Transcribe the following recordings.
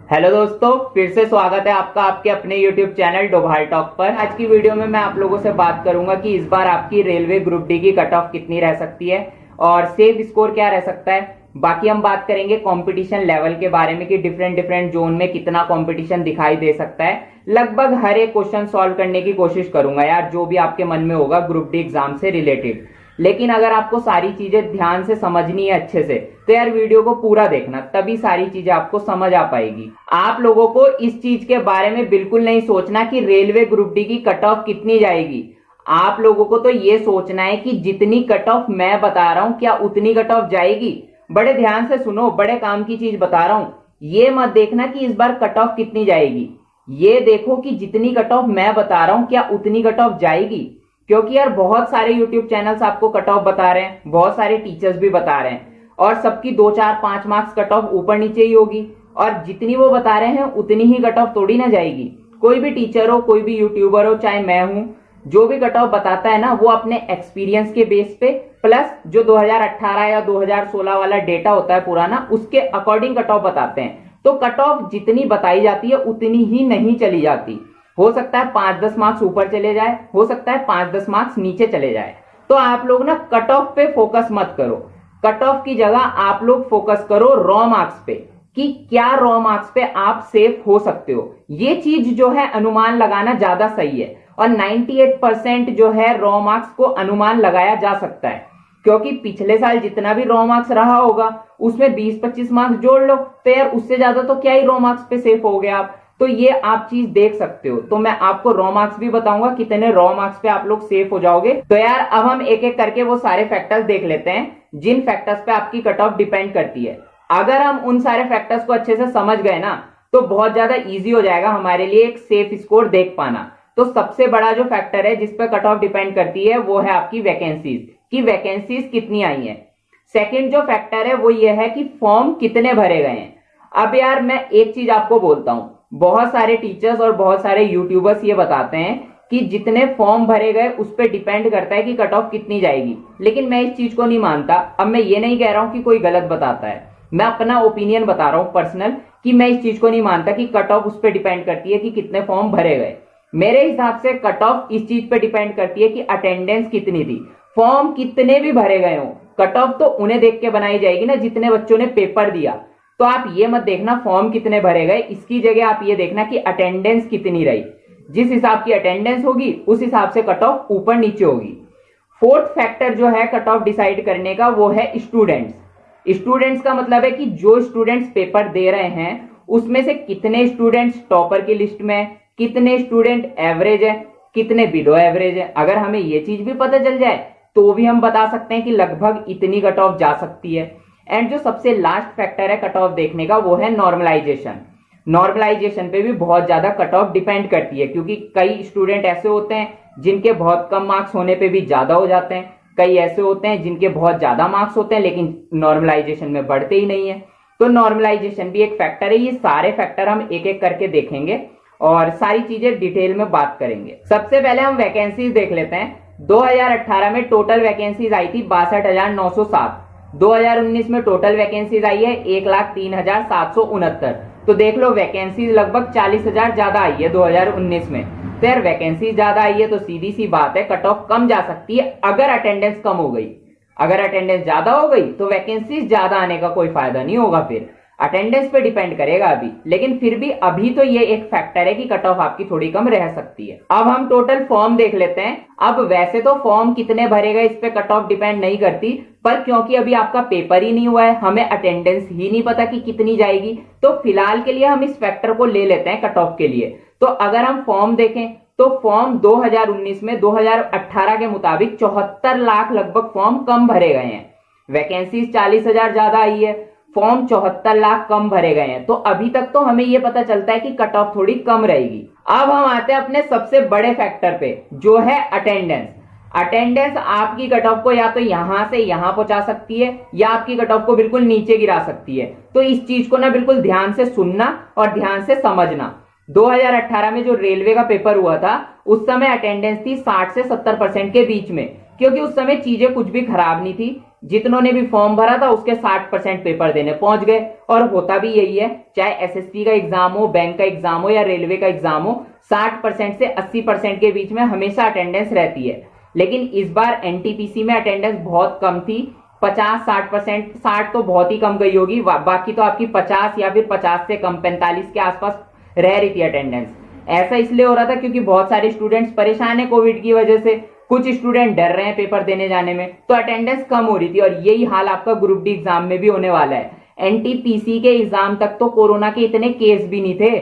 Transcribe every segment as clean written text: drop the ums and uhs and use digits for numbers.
Hello दोस्तों, फिर से स्वागत है आपका आपके अपने YouTube चैनल डोभाल टॉक पर। आज की वीडियो में मैं आप लोगों से बात करूंगा कि इस बार आपकी रेलवे ग्रुप डी की कट ऑफ कितनी रह सकती है और सेफ स्कोर क्या रह सकता है। बाकी हम बात करेंगे कंपटीशन लेवल के बारे में कि डिफरेंट जोन में कितना कंपटीशन दिखाई दे सकता है। लगभग हर एक क्वेश्चन सॉल्व करने की कोशिश करूंगा यार, जो भी आपके मन में होगा ग्रुप डी एग्जाम से रिलेटेड। लेकिन अगर आपको सारी चीजें ध्यान से समझनी है अच्छे से, तो यार वीडियो को पूरा देखना, तभी सारी चीजें आपको समझ आ पाएगी। आप लोगों को इस चीज के बारे में बिल्कुल नहीं सोचना कि रेलवे ग्रुप डी की कट ऑफ कितनी जाएगी। आप लोगों को तो ये सोचना है कि जितनी कट ऑफ मैं बता रहा हूं क्या उतनी कट ऑफ जाएगी। बड़े ध्यान से सुनो, बड़े काम की चीज बता रहा हूं। ये मत देखना कि इस बार कट ऑफ कितनी जाएगी, ये देखो कि जितनी कट ऑफ मैं बता रहा हूं क्या उतनी कट ऑफ जाएगी। क्योंकि यार बहुत सारे YouTube चैनल्स आपको कट ऑफ बता रहे हैं, बहुत सारे टीचर्स भी बता रहे हैं, और सबकी 2 4 5 मार्क्स कट ऑफ ऊपर नीचे ही होगी। और जितनी वो बता रहे हैं उतनी ही कट ऑफ थोड़ी ना जाएगी। कोई भी टीचर हो, कोई भी यूट्यूबर हो, चाहे मैं हूं, जो भी कट ऑफ बताता है ना, वो अपने एक्सपीरियंस के बेस पे प्लस जो 2018 या 2016 वाला डेटा होता है पुराना, उसके अकॉर्डिंग कट ऑफ बताते हैं। तो कट ऑफ जितनी बताई जाती है उतनी ही नहीं चली जाती। हो सकता है 5-10 मार्क्स ऊपर चले जाए, हो सकता है 5-10 मार्क्स नीचे चले जाए। तो आप लोग ना कट ऑफ पे फोकस मत करो। कट ऑफ की जगह आप लोग फोकस करो रॉ मार्क्स पे, कि क्या रॉ मार्क्स पे आप सेफ हो सकते हो। ये चीज जो है अनुमान लगाना ज्यादा सही है। और 98% जो है रॉ मार्क्स को अनुमान लगाया जा सकता है, क्योंकि पिछले साल जितना भी रॉ मार्क्स रहा होगा उसमें 20-25 मार्क्स जोड़ लो, तो यार उससे ज्यादा तो क्या ही रॉ मार्क्स पे सेफ हो गए आप। तो ये आप चीज देख सकते हो। तो मैं आपको रॉ मार्क्स भी बताऊंगा कितने रॉ मार्क्स पे आप लोग सेफ हो जाओगे। तो यार अब हम एक एक करके वो सारे फैक्टर्स देख लेते हैं जिन फैक्टर्स पे आपकी कट ऑफ डिपेंड करती है। अगर हम उन सारे फैक्टर्स को अच्छे से समझ गए ना, तो बहुत ज्यादा इजी हो जाएगा हमारे लिए एक सेफ स्कोर देख पाना। तो सबसे बड़ा जो फैक्टर है जिसपे कट ऑफ डिपेंड करती है वो है आपकी वैकेंसीज, कि वैकेंसीज कितनी आई है। सेकेंड जो फैक्टर है वो ये है कि फॉर्म कितने भरे गए हैं। अब यार मैं एक चीज आपको बोलता हूं, बहुत सारे टीचर्स और बहुत सारे यूट्यूबर्स ये बताते हैं कि जितने फॉर्म भरे गए उस पर डिपेंड करता है कि कट ऑफ कितनी जाएगी। लेकिन मैं इस चीज को नहीं मानता। अब मैं ये नहीं कह रहा हूं कि कोई गलत बताता है, मैं अपना ओपिनियन बता रहा हूं पर्सनल, कि मैं इस चीज को नहीं मानता कि कट ऑफ उस पर डिपेंड करती है कि कितने फॉर्म भरे गए। मेरे हिसाब से कट ऑफ इस चीज पे डिपेंड करती है कि अटेंडेंस कितनी थी। फॉर्म कितने भी भरे गए हो, कट ऑफ तो उन्हें देख के बनाई जाएगी ना जितने बच्चों ने पेपर दिया। तो आप ये मत देखना फॉर्म कितने भरे गए, इसकी जगह आप ये देखना कि अटेंडेंस कितनी रही। जिस हिसाब की अटेंडेंस होगी उस हिसाब से कट ऑफ ऊपर नीचे होगी। फोर्थ फैक्टर जो है कट ऑफ डिसाइड करने का वो है स्टूडेंट्स। स्टूडेंट्स का मतलब है कि जो स्टूडेंट्स पेपर दे रहे हैं उसमें से कितने स्टूडेंट्स टॉपर की लिस्ट में है, कितने स्टूडेंट एवरेज है, कितने बिलो एवरेज है। अगर हमें ये चीज भी पता चल जाए तो भी हम बता सकते हैं कि लगभग इतनी कट ऑफ जा सकती है। एंड जो सबसे लास्ट फैक्टर है कट ऑफ देखने का वो है नॉर्मलाइजेशन। नॉर्मलाइजेशन पे भी बहुत ज्यादा कट ऑफ डिपेंड करती है, क्योंकि कई स्टूडेंट ऐसे होते हैं जिनके बहुत कम मार्क्स होने पे भी ज्यादा हो जाते हैं, कई ऐसे होते हैं जिनके बहुत ज्यादा मार्क्स होते हैं लेकिन नॉर्मलाइजेशन में बढ़ते ही नहीं है। तो नॉर्मलाइजेशन भी एक फैक्टर है। ये सारे फैक्टर हम एक एक करके देखेंगे और सारी चीजें डिटेल में बात करेंगे। सबसे पहले हम वैकेंसीज देख लेते हैं। 2018 में टोटल वैकेंसीज आई थी 62,907। 2019 में टोटल वैकेंसीज आई है 1,03,769। तो देख लो वैकेंसीज लगभग 40,000 ज्यादा आई है 2019 में। तो यार वैकेंसीज ज्यादा आई है तो सीधी सी बात है कट ऑफ कम जा सकती है अगर अटेंडेंस कम हो गई। अगर अटेंडेंस ज्यादा हो गई तो वैकेंसीज ज्यादा आने का कोई फायदा नहीं होगा, फिर अटेंडेंस पे डिपेंड करेगा अभी। लेकिन फिर भी अभी तो ये एक फैक्टर है कि कट ऑफ आपकी थोड़ी कम रह सकती है। अब हम टोटल फॉर्म देख लेते हैं। अब वैसे तो फॉर्म कितने भरे गए इस पे कट ऑफ डिपेंड नहीं करती, पर क्योंकि अभी आपका पेपर ही नहीं हुआ है, हमें अटेंडेंस ही नहीं पता कि कितनी जाएगी, तो फिलहाल के लिए हम इस फैक्टर को ले लेते हैं कट ऑफ के लिए। तो अगर हम फॉर्म देखें तो फॉर्म 2019 में 2018 के मुताबिक 74 लाख लगभग फॉर्म कम भरे गए हैं। वैकेंसीज 40,000 ज्यादा आई है, फॉर्म 74 लाख कम भरे गए हैं। तो अभी तक तो हमें यह पता चलता है कि कट ऑफ थोड़ी कम रहेगी। अब हम आते हैं अपने सबसे बड़े फैक्टर पे जो है अटेंडेंस। अटेंडेंस आपकी कट ऑफ को या तो यहां से यहां पहुंचा सकती है या आपकी कट ऑफ को बिल्कुल नीचे गिरा सकती है। तो इस चीज को ना बिल्कुल ध्यान से सुनना और ध्यान से समझना। 2018 में जो रेलवे का पेपर हुआ था उस समय अटेंडेंस थी 60 से 70% के बीच में, क्योंकि उस समय चीजें कुछ भी खराब नहीं थी। जितनों ने भी फॉर्म भरा था उसके 60% पेपर देने पहुंच गए। और होता भी यही है, चाहे एसएससी का एग्जाम हो, बैंक का एग्जाम हो या रेलवे का एग्जाम हो, 60% से 80% के बीच में हमेशा अटेंडेंस रहती है। लेकिन इस बार एनटीपीसी में अटेंडेंस बहुत कम थी, 50-60%, 60 तो बहुत ही कम गई होगी, बाकी तो आपकी 50 या फिर 50 से कम 45 के आसपास रह रही थी अटेंडेंस। ऐसा इसलिए हो रहा था क्योंकि बहुत सारे स्टूडेंट्स परेशान है कोविड की वजह से, कुछ स्टूडेंट डर रहे हैं पेपर देने जाने में, तो अटेंडेंस कम हो रही थी। और यही हाल आपका ग्रुप डी एग्जाम में भी होने वाला है। एनटीपीसी के एग्जाम तक तो कोरोना के इतने केस भी नहीं थे,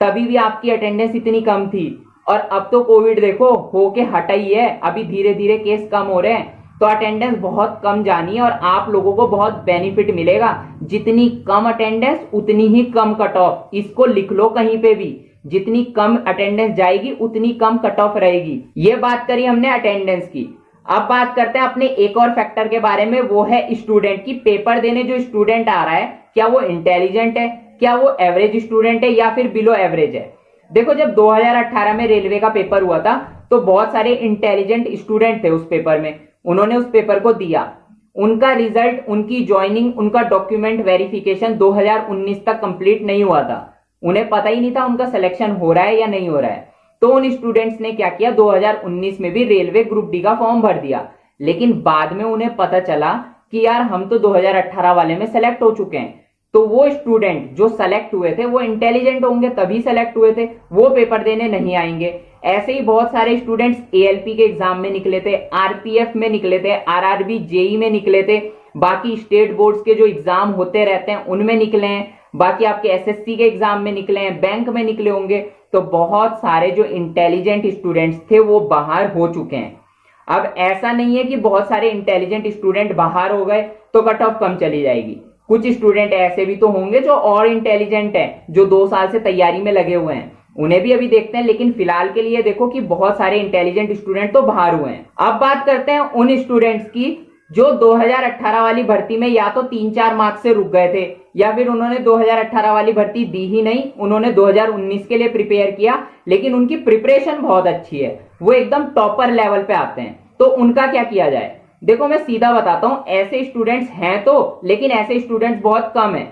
तभी भी आपकी अटेंडेंस इतनी कम थी। और अब तो कोविड देखो होके हटा ही है, अभी धीरे धीरे केस कम हो रहे हैं, तो अटेंडेंस बहुत कम जानी है और आप लोगों को बहुत बेनिफिट मिलेगा। जितनी कम अटेंडेंस उतनी ही कम कट ऑफ, इसको लिख लो कहीं पे भी, जितनी कम अटेंडेंस जाएगी उतनी कम कट ऑफ रहेगी। ये बात करी हमने अटेंडेंस की। अब बात करते हैं अपने एक और फैक्टर के बारे में, वो है स्टूडेंट की। पेपर देने जो स्टूडेंट आ रहा है, क्या वो इंटेलिजेंट है, क्या वो एवरेज स्टूडेंट है या फिर बिलो एवरेज है। देखो जब 2018 में रेलवे का पेपर हुआ था तो बहुत सारे इंटेलिजेंट स्टूडेंट थे उस पेपर में, उन्होंने उस पेपर को दिया। उनका रिजल्ट, उनकी ज्वाइनिंग, उनका डॉक्यूमेंट वेरिफिकेशन 2019 तक कंप्लीट नहीं हुआ था। उन्हें पता ही नहीं था उनका सिलेक्शन हो रहा है या नहीं हो रहा है। तो उन स्टूडेंट्स ने क्या किया, 2019 में भी रेलवे ग्रुप डी का फॉर्म भर दिया। लेकिन बाद में उन्हें पता चला कि यार हम तो 2018 वाले में सेलेक्ट हो चुके हैं। तो वो स्टूडेंट जो सेलेक्ट हुए थे वो इंटेलिजेंट होंगे तभी सेलेक्ट हुए थे, वो पेपर देने नहीं आएंगे। ऐसे ही बहुत सारे स्टूडेंट्स एएलपी के एग्जाम में निकले थे, आरपीएफ में निकले थे, आरआरबी जेई में निकले थे, बाकी स्टेट बोर्ड्स के जो एग्जाम होते रहते हैं उनमें निकले हैं, बाकी आपके एसएससी के एग्जाम में निकले हैं, बैंक में निकले होंगे। तो बहुत सारे जो इंटेलिजेंट स्टूडेंट्स थे वो बाहर हो चुके हैं। अब ऐसा नहीं है कि बहुत सारे इंटेलिजेंट स्टूडेंट बाहर हो गए तो कट ऑफ कम चली जाएगी। कुछ स्टूडेंट ऐसे भी तो होंगे जो और इंटेलिजेंट हैं, जो 2 साल से तैयारी में लगे हुए हैं, उन्हें भी अभी देखते हैं। लेकिन फिलहाल के लिए देखो कि बहुत सारे इंटेलिजेंट स्टूडेंट तो बाहर हुए हैं। अब बात करते हैं उन स्टूडेंट्स की जो 2018 वाली भर्ती में या तो 3-4 मार्क्स से रुक गए थे या फिर उन्होंने 2018 वाली भर्ती दी ही नहीं, उन्होंने 2019 के लिए प्रिपेयर किया लेकिन उनकी प्रिपरेशन बहुत अच्छी है, वो एकदम टॉपर लेवल पे आते हैं। तो उनका क्या किया जाए? देखो मैं सीधा बताता हूं, ऐसे स्टूडेंट्स हैं तो, लेकिन ऐसे स्टूडेंट्स बहुत कम है।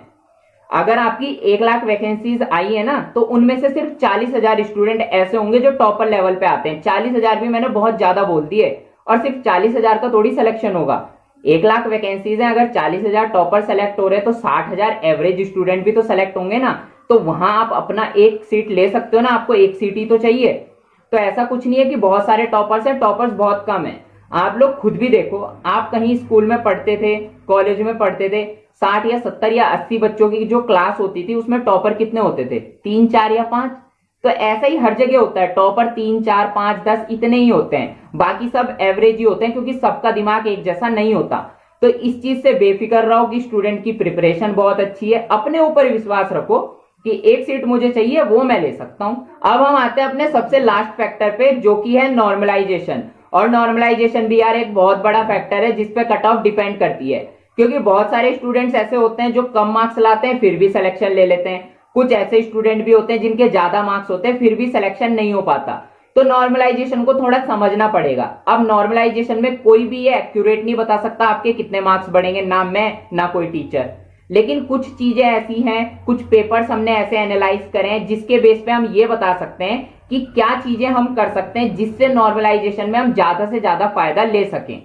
अगर आपकी 1 लाख वैकेंसीज आई है ना, तो उनमें से सिर्फ 40,000 स्टूडेंट ऐसे होंगे जो टॉपर लेवल पे आते हैं। 40,000 भी मैंने बहुत ज्यादा बोल दिए, और सिर्फ 40,000 का थोड़ी सिलेक्शन होगा। 1 लाख वैकेंसीज है, अगर 40,000 टॉपर सेलेक्ट हो रहे हैं तो 60,000 एवरेज स्टूडेंट भी तो सेलेक्ट होंगे ना। तो वहां आप अपना एक सीट ले सकते हो ना, आपको एक सीट ही तो चाहिए। तो ऐसा कुछ नहीं है कि बहुत सारे टॉपर्स हैं, टॉपर्स बहुत कम है। आप लोग खुद भी देखो, आप कहीं स्कूल में पढ़ते थे, कॉलेज में पढ़ते थे, 60 या 70 या 80 बच्चों की जो क्लास होती थी उसमें टॉपर कितने होते थे? 3, 4 या 5। तो ऐसा ही हर जगह होता है, टॉपर 3, 4, 5, 10 इतने ही होते हैं, बाकी सब एवरेज ही होते हैं, क्योंकि सबका दिमाग एक जैसा नहीं होता। तो इस चीज से बेफिक्र रहो कि स्टूडेंट की प्रिपरेशन बहुत अच्छी है, अपने ऊपर विश्वास रखो कि एक सीट मुझे चाहिए वो मैं ले सकता हूं। अब हम आते हैं अपने सबसे लास्ट फैक्टर पे, जो कि है नॉर्मलाइजेशन। और नॉर्मलाइजेशन भी यार एक बहुत बड़ा फैक्टर है जिसपे कट ऑफ डिपेंड करती है, क्योंकि बहुत सारे स्टूडेंट्स ऐसे होते हैं जो कम मार्क्स लाते हैं फिर भी सिलेक्शन ले लेते हैं। कुछ ऐसे स्टूडेंट भी होते हैं जिनके ज्यादा मार्क्स होते हैं फिर भी सिलेक्शन नहीं हो पाता। तो नॉर्मलाइजेशन को थोड़ा समझना पड़ेगा। अब नॉर्मलाइजेशन में कोई भी ये एक्यूरेट नहीं बता सकता आपके कितने मार्क्स बढ़ेंगे, ना मैं ना कोई टीचर। लेकिन कुछ चीजें ऐसी हैं, कुछ पेपर्स हमने ऐसे एनालाइज करे हैं जिसके बेस पे हम ये बता सकते हैं कि क्या चीजें हम कर सकते हैं जिससे नॉर्मलाइजेशन में हम ज्यादा से ज्यादा फायदा ले सकें।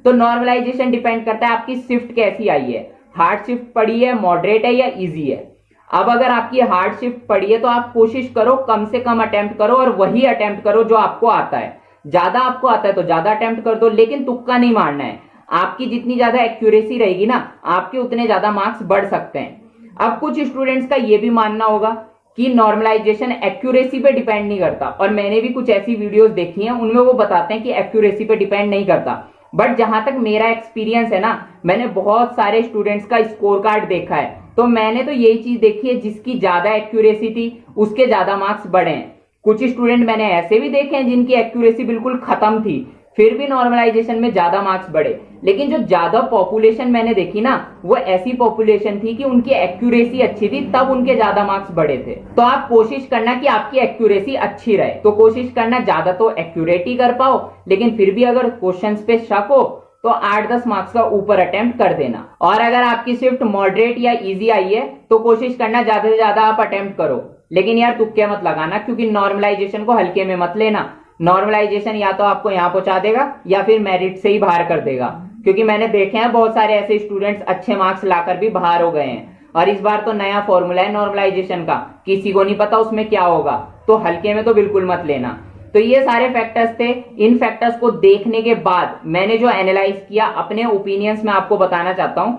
तो नॉर्मलाइजेशन डिपेंड करता है आपकी शिफ्ट कैसी आई है, हार्ड शिफ्ट पड़ी है, मॉडरेट है या इजी है। अब अगर आपकी हार्ड शिफ्ट पड़ी है तो आप कोशिश करो कम से कम अटेम्प्ट करो और वही अटेम्प्ट करो जो आपको आता है। ज्यादा आपको आता है तो ज्यादा अटेम्प्ट कर दो, लेकिन तुक्का नहीं मारना है। आपकी जितनी ज्यादा एक्यूरेसी रहेगी ना, आपके उतने ज्यादा मार्क्स बढ़ सकते हैं। अब कुछ स्टूडेंट्स का यह भी मानना होगा कि नॉर्मलाइजेशन एक्यूरेसी पे डिपेंड नहीं करता, और मैंने भी कुछ ऐसी वीडियोस देखी हैं उनमें वो बताते हैं कि एक्यूरेसी पे डिपेंड नहीं करता। बट जहां तक मेरा एक्सपीरियंस है ना, मैंने बहुत सारे स्टूडेंट्स का स्कोर कार्ड देखा है, तो मैंने तो यही चीज देखी है जिसकी ज्यादा एक्यूरेसी थी उसके ज्यादा मार्क्स बढ़े हैं। कुछ स्टूडेंट मैंने ऐसे भी देखे हैं जिनकी एक्यूरेसी बिल्कुल खत्म थी फिर भी नॉर्मलाइजेशन में ज्यादा मार्क्स बढ़े। लेकिन जो ज्यादा पॉपुलेशन मैंने देखी ना, वो ऐसी पॉपुलेशन थी कि उनकी एक्यूरेसी अच्छी थी तब उनके ज्यादा मार्क्स बढ़े थे। तो आप कोशिश करना कि आपकी एक्यूरेसी अच्छी रहे, तो कोशिश करना ज्यादा तो एक्यूरेट ही कर पाओ, लेकिन फिर भी अगर क्वेश्चंस पे शक हो तो 8-10 मार्क्स का ऊपर अटेम्प्ट कर देना। और अगर आपकी शिफ्ट मॉडरेट या इजी आई है तो कोशिश करना ज्यादा से ज्यादा आप अटेम्प्ट करो, लेकिन यार तुक्के मत लगाना, क्योंकि नॉर्मलाइजेशन को हल्के में मत लेना। नॉर्मलाइजेशन या तो आपको यहां पहुंचा देगा या फिर मेरिट से ही बाहर कर देगा, क्योंकि मैंने देखे हैं बहुत सारे ऐसे स्टूडेंट्स अच्छे मार्क्स लाकर भी बाहर हो गए हैं। और इस बार तो नया फॉर्मूला है नॉर्मलाइजेशन का, किसी को नहीं पता उसमें क्या होगा, तो हल्के में तो बिल्कुल मत लेना। तो ये सारे फैक्टर्स थे। इन फैक्टर्स को देखने के बाद मैंने जो एनालाइज किया, अपने ओपिनियंस में आपको बताना चाहता हूं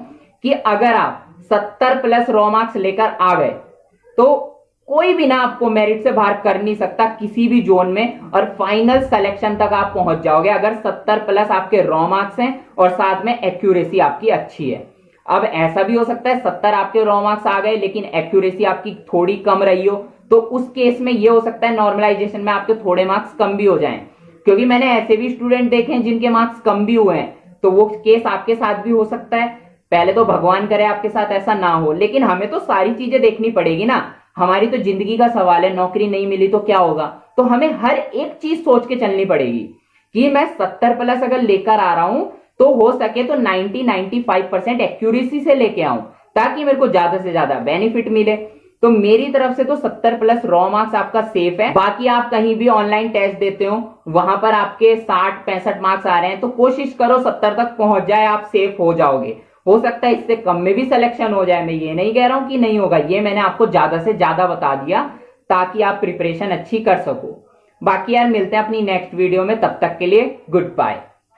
कि अगर आप 70 प्लस रॉ मार्क्स लेकर आ गए तो कोई भी ना आपको मेरिट से बाहर कर नहीं सकता किसी भी जोन में, और फाइनल सिलेक्शन तक आप पहुंच जाओगे अगर 70 प्लस आपके रॉ मार्क्स हैं और साथ में एक्यूरेसी आपकी अच्छी है। अब ऐसा भी हो सकता है 70 आपके रॉ मार्क्स आ गए लेकिन एक्यूरेसी आपकी थोड़ी कम रही हो, तो उस केस में ये हो सकता है नॉर्मलाइजेशन में आपके थोड़े मार्क्स कम भी हो जाएं, क्योंकि मैंने ऐसे भी स्टूडेंट देखे हैं जिनके मार्क्स कम भी हुए हैं। तो वो केस आपके साथ भी हो सकता है। पहले तो भगवान करे आपके साथ ऐसा ना हो, लेकिन हमें तो सारी चीजें देखनी पड़ेगी ना, हमारी तो जिंदगी का सवाल है। नौकरी नहीं मिली तो क्या होगा, तो हमें हर एक चीज सोच के चलनी पड़ेगी कि मैं 70 प्लस अगर लेकर आ रहा हूं तो हो सके तो 90-95% एक्यूरेसी से लेके आऊं, ताकि मेरे को ज्यादा से ज्यादा बेनिफिट मिले। तो मेरी तरफ से तो 70 प्लस रॉ मार्क्स आपका सेफ है। बाकी आप कहीं भी ऑनलाइन टेस्ट देते हो, वहां पर आपके 60-65 मार्क्स आ रहे हैं, तो कोशिश करो 70 तक पहुंच जाए, आप सेफ हो जाओगे। हो सकता है इससे कम में भी सिलेक्शन हो जाए, मैं ये नहीं कह रहा हूं कि नहीं होगा, ये मैंने आपको ज्यादा से ज्यादा बता दिया ताकि आप प्रिपरेशन अच्छी कर सको। बाकी यार मिलते हैं अपनी नेक्स्ट वीडियो में, तब तक के लिए गुड बाय।